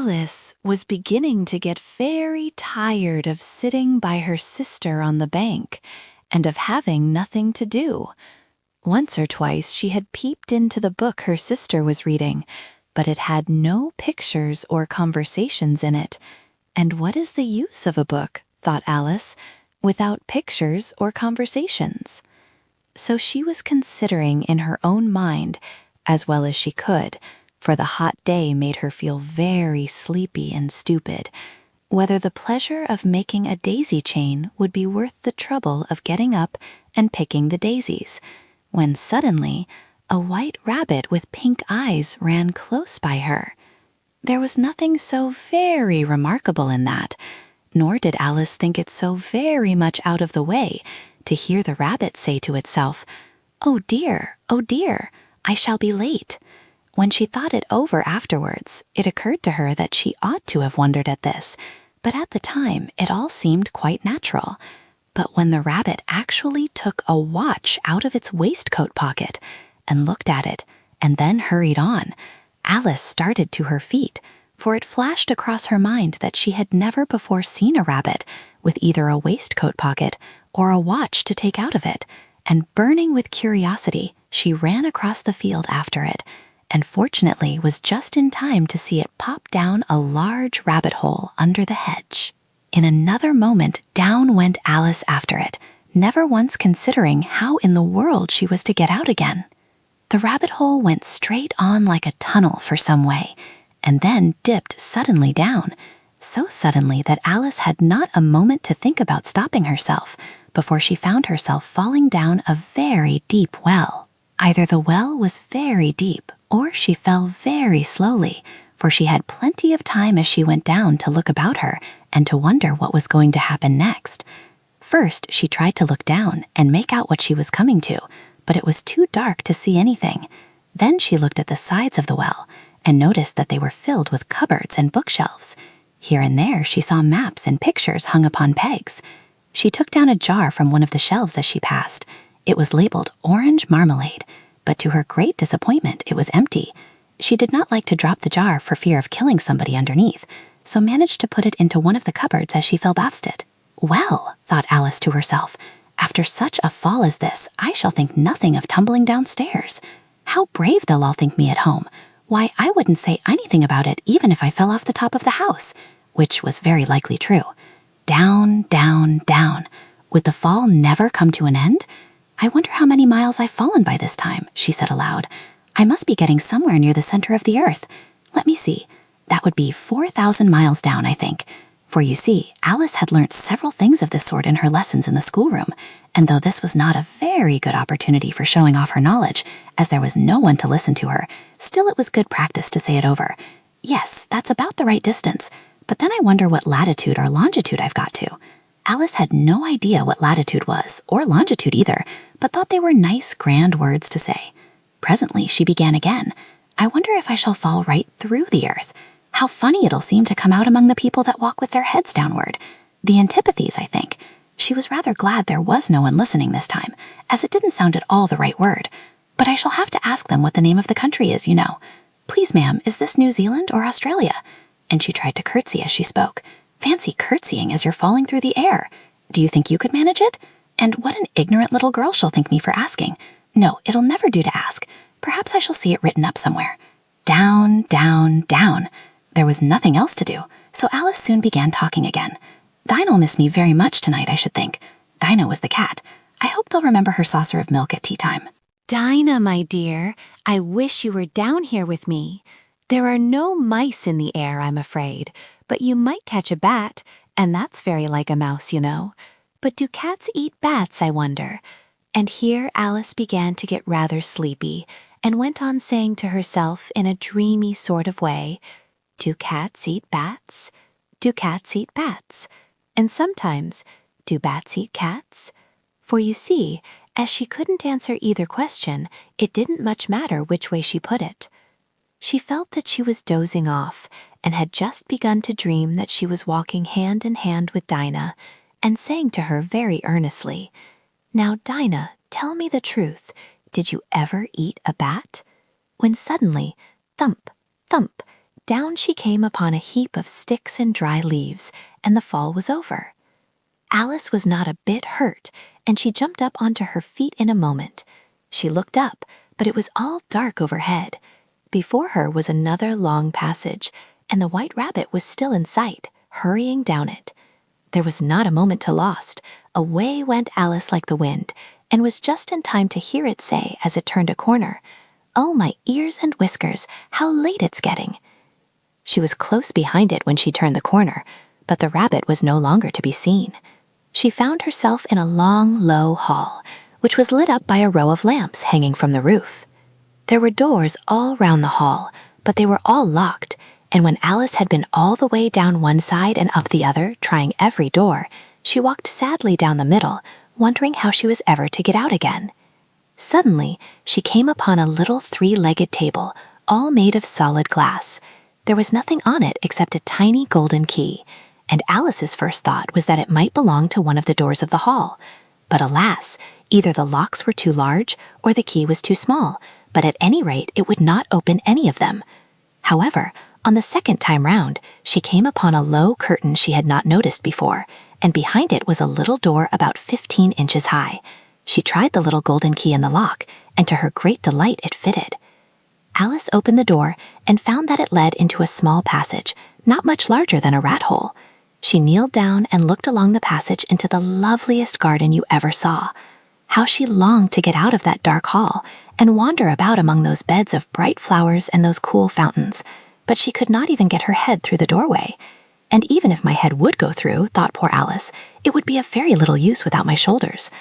Alice was beginning to get very tired of sitting by her sister on the bank and of having nothing to do. Once or twice she had peeped into the book her sister was reading, but it had no pictures or conversations in it. And what is the use of a book, thought Alice, without pictures or conversations? So she was considering in her own mind, as well as she could, for the hot day made her feel very sleepy and stupid, whether the pleasure of making a daisy chain would be worth the trouble of getting up and picking the daisies, when suddenly a white rabbit with pink eyes ran close by her. There was nothing so very remarkable in that, nor did Alice think it so very much out of the way to hear the rabbit say to itself, oh dear, I shall be late." When she thought it over afterwards, it occurred to her that she ought to have wondered at this, but at the time it all seemed quite natural. But when the rabbit actually took a watch out of its waistcoat pocket and looked at it and then hurried on, Alice started to her feet, for it flashed across her mind that she had never before seen a rabbit with either a waistcoat pocket or a watch to take out of it, and burning with curiosity, she ran across the field after it, and fortunately was just in time to see it pop down a large rabbit hole under the hedge. In another moment, down went Alice after it, never once considering how in the world she was to get out again. The rabbit hole went straight on like a tunnel for some way, and then dipped suddenly down, so suddenly that Alice had not a moment to think about stopping herself before she found herself falling down a very deep well. Either the well was very deep, or she fell very slowly, for she had plenty of time as she went down to look about her and to wonder what was going to happen next. First, she tried to look down and make out what she was coming to, but it was too dark to see anything. Then she looked at the sides of the well and noticed that they were filled with cupboards and bookshelves. Here and there she saw maps and pictures hung upon pegs. She took down a jar from one of the shelves as she passed. It was labeled orange marmalade, but to her great disappointment, it was empty. She did not like to drop the jar for fear of killing somebody underneath, so managed to put it into one of the cupboards as she fell past it. Well, thought Alice to herself, after such a fall as this, I shall think nothing of tumbling downstairs. How brave they'll all think me at home. Why, I wouldn't say anything about it even if I fell off the top of the house, which was very likely true. Down, down, down. Would the fall never come to an end? I wonder how many miles I've fallen by this time, she said aloud. I must be getting somewhere near the center of the earth. Let me see. That would be 4,000 miles down, I think. For you see, Alice had learnt several things of this sort in her lessons in the schoolroom, and though this was not a very good opportunity for showing off her knowledge, as there was no one to listen to her, still it was good practice to say it over. Yes, that's about the right distance, but then I wonder what latitude or longitude I've got to. Alice had no idea what latitude was, or longitude either, but thought they were nice, grand words to say. Presently she began again. I wonder if I shall fall right through the earth. How funny it'll seem to come out among the people that walk with their heads downward. The antipathies, I think. She was rather glad there was no one listening this time, as it didn't sound at all the right word. But I shall have to ask them what the name of the country is, you know. Please, ma'am, is this New Zealand or Australia? And she tried to curtsy as she spoke. Fancy curtsying as you're falling through the air. Do you think you could manage it? And what an ignorant little girl she'll think me for asking. No, it'll never do to ask. Perhaps I shall see it written up somewhere. Down, down, down. There was nothing else to do, so Alice soon began talking again. Dinah'll miss me very much tonight, I should think. Dinah was the cat. I hope they'll remember her saucer of milk at tea time. Dinah, my dear, I wish you were down here with me. There are no mice in the air, I'm afraid, but you might catch a bat, and that's very like a mouse, you know. But do cats eat bats, I wonder? And here Alice began to get rather sleepy, and went on saying to herself in a dreamy sort of way, do cats eat bats? Do cats eat bats? And sometimes, do bats eat cats? For you see, as she couldn't answer either question, it didn't much matter which way she put it. She felt that she was dozing off, and had just begun to dream that she was walking hand in hand with Dinah, and saying to her very earnestly, Now, Dinah, tell me the truth. Did you ever eat a bat? When suddenly, thump, thump, down she came upon a heap of sticks and dry leaves, and the fall was over. Alice was not a bit hurt, and she jumped up onto her feet in a moment. She looked up, but it was all dark overhead. Before her was another long passage, and the White Rabbit was still in sight, hurrying down it. There was not a moment to lost. Away went Alice like the wind, and was just in time to hear it say as it turned a corner, "Oh, my ears and whiskers, how late it's getting." She was close behind it when she turned the corner, but the rabbit was no longer to be seen. She found herself in a long, low hall, which was lit up by a row of lamps hanging from the roof. There were doors all round the hall, but they were all locked, and when Alice had been all the way down one side and up the other, trying every door, she walked sadly down the middle, wondering how she was ever to get out again. Suddenly, she came upon a little three-legged table, all made of solid glass. There was nothing on it except a tiny golden key, and Alice's first thought was that it might belong to one of the doors of the hall. But alas, either the locks were too large or the key was too small, but at any rate it would not open any of them. However, on the second time round, she came upon a low curtain she had not noticed before, and behind it was a little door about 15 inches high. She tried the little golden key in the lock, and to her great delight it fitted. Alice opened the door and found that it led into a small passage, not much larger than a rat hole. She kneeled down and looked along the passage into the loveliest garden you ever saw. How she longed to get out of that dark hall and wander about among those beds of bright flowers and those cool fountains, but she could not even get her head through the doorway. And even if my head would go through, thought poor Alice, it would be of very little use without my shoulders.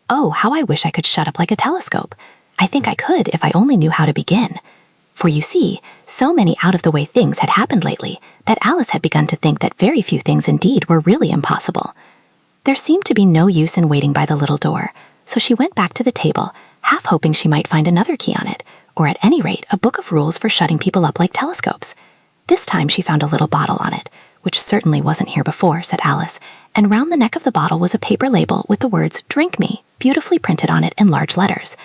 Oh, how I wish I could shut up like a telescope. I think I could if I only knew how to begin. For you see, so many out-of-the-way things had happened lately that Alice had begun to think that very few things indeed were really impossible. There seemed to be no use in waiting by the little door, so she went back to the table, half hoping she might find another key on it, or at any rate a book of rules for shutting people up like telescopes. This time she found a little bottle on it, which certainly wasn't here before, said Alice, and round the neck of the bottle was a paper label with the words "Drink Me" beautifully printed on it in large letters.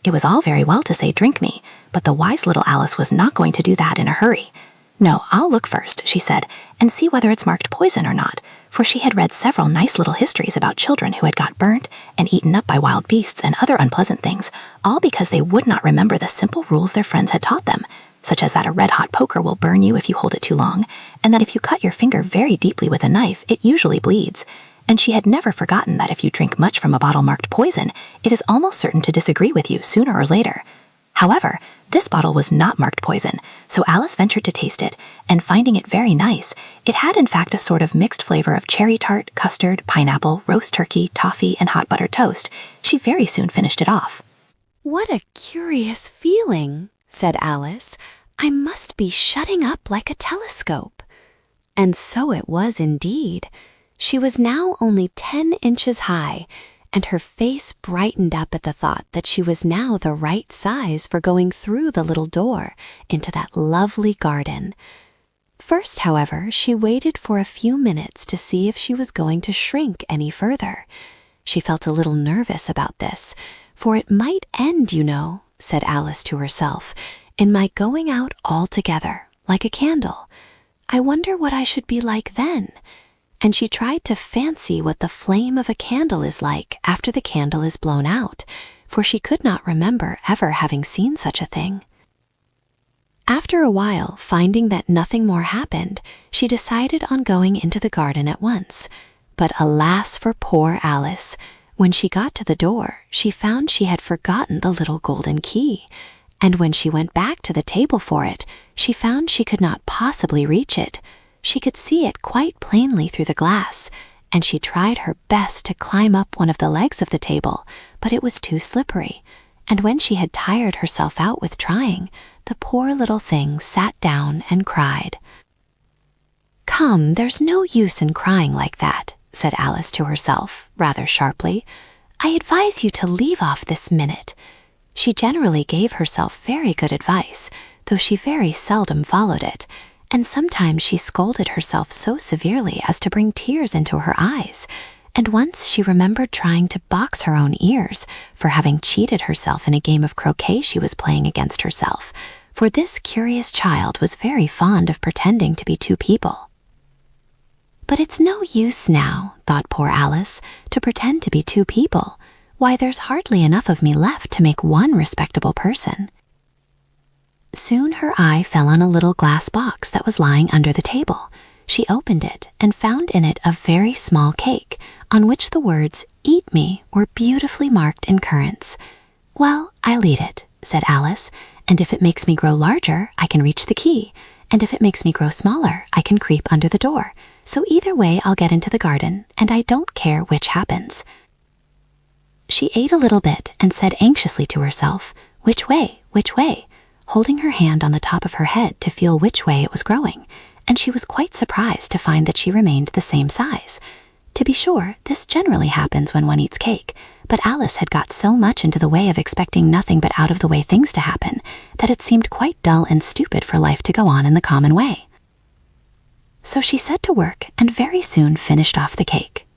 It was all very well to say "Drink me," but the wise little Alice was not going to do that in a hurry. "No, I'll look first," she said, "and see whether it's marked poison or not," for she had read several nice little histories about children who had got burnt and eaten up by wild beasts and other unpleasant things, all because they would not remember the simple rules their friends had taught them, such as that a red-hot poker will burn you if you hold it too long, and that if you cut your finger very deeply with a knife, it usually bleeds. And she had never forgotten that if you drink much from a bottle marked poison, it is almost certain to disagree with you sooner or later. However, this bottle was not marked poison, so Alice ventured to taste it, and finding it very nice, it had in fact a sort of mixed flavor of cherry tart, custard, pineapple, roast turkey, toffee, and hot buttered toast. She very soon finished it off. "What a curious feeling," said Alice. "I must be shutting up like a telescope." And so it was indeed. She was now only 10 inches high, and her face brightened up at the thought that she was now the right size for going through the little door into that lovely garden. First, however, she waited for a few minutes to see if she was going to shrink any further. She felt a little nervous about this, for it might end, you know, said Alice to herself, in my going out altogether, like a candle. I wonder what I should be like then. And she tried to fancy what the flame of a candle is like after the candle is blown out, for she could not remember ever having seen such a thing. After a while, finding that nothing more happened, she decided on going into the garden at once. But alas for poor Alice! When she got to the door, she found she had forgotten the little golden key, and when she went back to the table for it, she found she could not possibly reach it. She could see it quite plainly through the glass, and she tried her best to climb up one of the legs of the table, but it was too slippery, and when she had tired herself out with trying, the poor little thing sat down and cried. "Come, there's no use in crying like that," said Alice to herself, rather sharply. "I advise you to leave off this minute." She generally gave herself very good advice, though she very seldom followed it, and sometimes she scolded herself so severely as to bring tears into her eyes, and once she remembered trying to box her own ears for having cheated herself in a game of croquet she was playing against herself, for this curious child was very fond of pretending to be two people. But it's no use now, thought poor Alice, to pretend to be two people. Why, there's hardly enough of me left to make one respectable person. Soon her eye fell on a little glass box that was lying under the table. She opened it and found in it a very small cake, on which the words, "Eat me," were beautifully marked in currants. "Well, I'll eat it," said Alice, "and if it makes me grow larger, I can reach the key, and if it makes me grow smaller, I can creep under the door. So either way I'll get into the garden, and I don't care which happens." She ate a little bit and said anxiously to herself, "Which way? Which way?" holding her hand on the top of her head to feel which way it was growing, and she was quite surprised to find that she remained the same size. To be sure, this generally happens when one eats cake, but Alice had got so much into the way of expecting nothing but out-of-the-way things to happen that it seemed quite dull and stupid for life to go on in the common way. So she set to work and very soon finished off the cake.